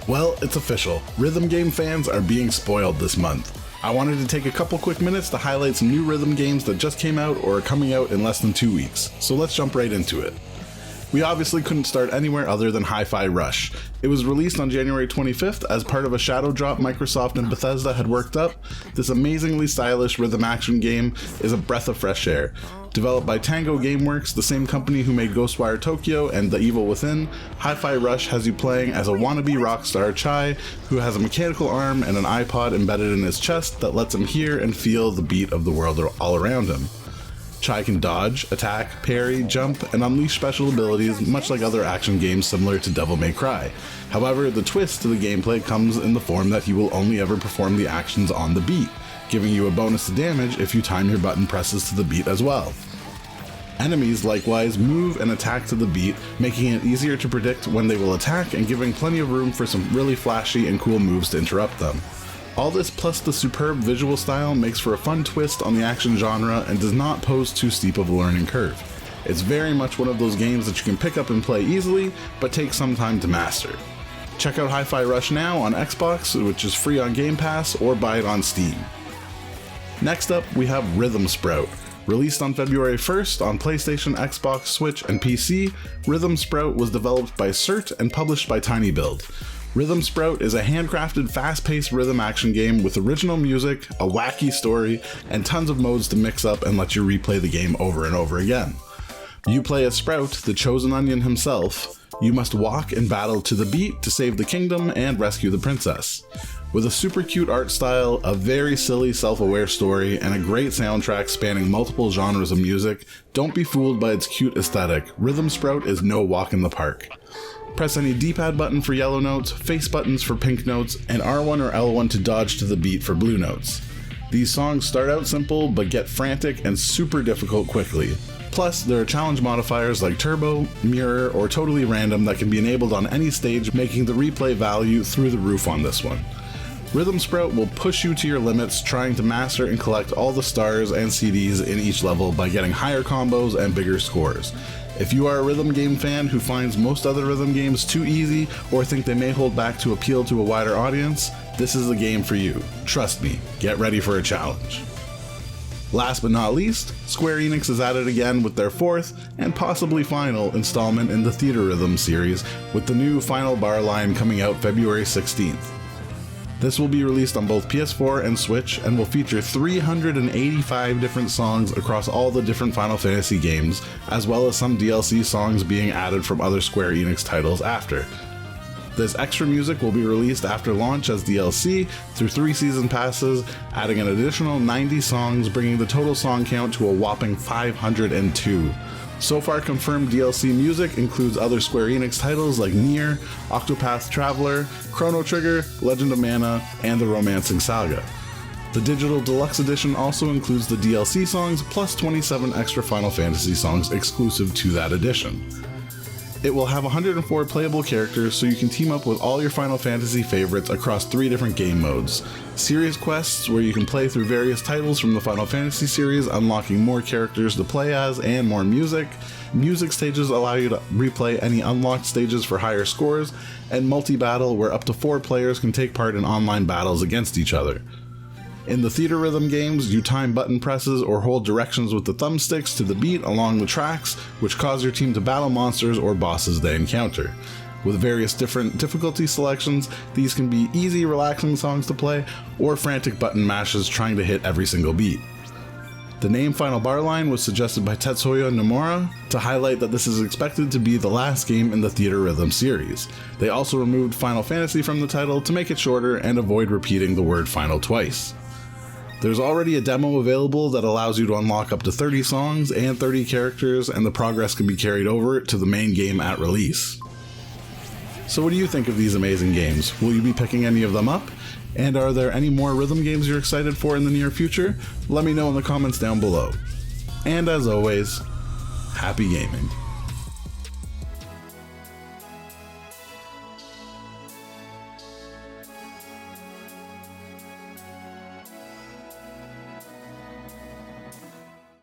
Well, it's official. Rhythm game fans are being spoiled this month. I wanted to take a couple quick minutes to highlight some new rhythm games that just came out or are coming out in less than 2 weeks, so let's jump right into it. We obviously couldn't start anywhere other than Hi-Fi Rush. It was released on January 25th as part of a shadow drop Microsoft and Bethesda had worked up. This amazingly stylish rhythm action game is a breath of fresh air. Developed by Tango Gameworks, the same company who made Ghostwire Tokyo and The Evil Within, Hi-Fi Rush has you playing as a wannabe rock star Chai, who has a mechanical arm and an iPod embedded in his chest that lets him hear and feel the beat of the world all around him. Chai can dodge, attack, parry, jump, and unleash special abilities much like other action games similar to Devil May Cry. However, the twist to the gameplay comes in the form that he will only ever perform the actions on the beat, giving you a bonus to damage if you time your button presses to the beat as well. Enemies likewise move and attack to the beat, making it easier to predict when they will attack and giving plenty of room for some really flashy and cool moves to interrupt them. All this plus the superb visual style makes for a fun twist on the action genre and does not pose too steep of a learning curve. It's very much one of those games that you can pick up and play easily, but take some time to master. Check out Hi-Fi Rush now on Xbox, which is free on Game Pass, or buy it on Steam. Next up, we have Rhythm Sprout. Released on February 1st on PlayStation, Xbox, Switch, and PC, Rhythm Sprout was developed by CERT and published by tinybuild. Rhythm Sprout is a handcrafted, fast-paced rhythm action game with original music, a wacky story, and tons of modes to mix up and let you replay the game over and over again. You play as Sprout, the chosen onion himself. You must walk and battle to the beat to save the kingdom and rescue the princess. With a super cute art style, a very silly self-aware story, and a great soundtrack spanning multiple genres of music, don't be fooled by its cute aesthetic. Rhythm Sprout is no walk in the park. Press any D-pad button for yellow notes, face buttons for pink notes, and R1 or L1 to dodge to the beat for blue notes. These songs start out simple, but get frantic and super difficult quickly. Plus, there are challenge modifiers like Turbo, Mirror, or Totally Random that can be enabled on any stage, making the replay value through the roof on this one. Rhythm Sprout will push you to your limits, trying to master and collect all the stars and CDs in each level by getting higher combos and bigger scores. If you are a rhythm game fan who finds most other rhythm games too easy or think they may hold back to appeal to a wider audience, this is the game for you. Trust me, get ready for a challenge. Last but not least, Square Enix is at it again with their fourth, and possibly final, installment in the THEATRHYTHM series, with the new Final Bar line coming out February 16th. This will be released on both PS4 and Switch and will feature 385 different songs across all the different Final Fantasy games, as well as some DLC songs being added from other Square Enix titles after. This extra music will be released after launch as DLC through 3 season passes, adding an additional 90 songs, bringing the total song count to a whopping 502. So far confirmed DLC music includes other Square Enix titles like Nier, Octopath Traveler, Chrono Trigger, Legend of Mana, and The Romancing Saga. The Digital Deluxe Edition also includes the DLC songs plus 27 extra Final Fantasy songs exclusive to that edition. It will have 104 playable characters, so you can team up with all your Final Fantasy favorites across 3 different game modes. Series quests, where you can play through various titles from the Final Fantasy series, unlocking more characters to play as and more music. Music stages allow you to replay any unlocked stages for higher scores, and multi-battle, where up to 4 players can take part in online battles against each other. In the THEATRHYTHM games, you time button presses or hold directions with the thumbsticks to the beat along the tracks, which cause your team to battle monsters or bosses they encounter. With various different difficulty selections, these can be easy, relaxing songs to play, or frantic button mashes trying to hit every single beat. The name Final Bar Line was suggested by Tetsuya Nomura to highlight that this is expected to be the last game in the THEATRHYTHM series. They also removed Final Fantasy from the title to make it shorter and avoid repeating the word final twice. There's already a demo available that allows you to unlock up to 30 songs and 30 characters, and the progress can be carried over to the main game at release. So what do you think of these amazing games? Will you be picking any of them up? And are there any more rhythm games you're excited for in the near future? Let me know in the comments down below. And as always, happy gaming.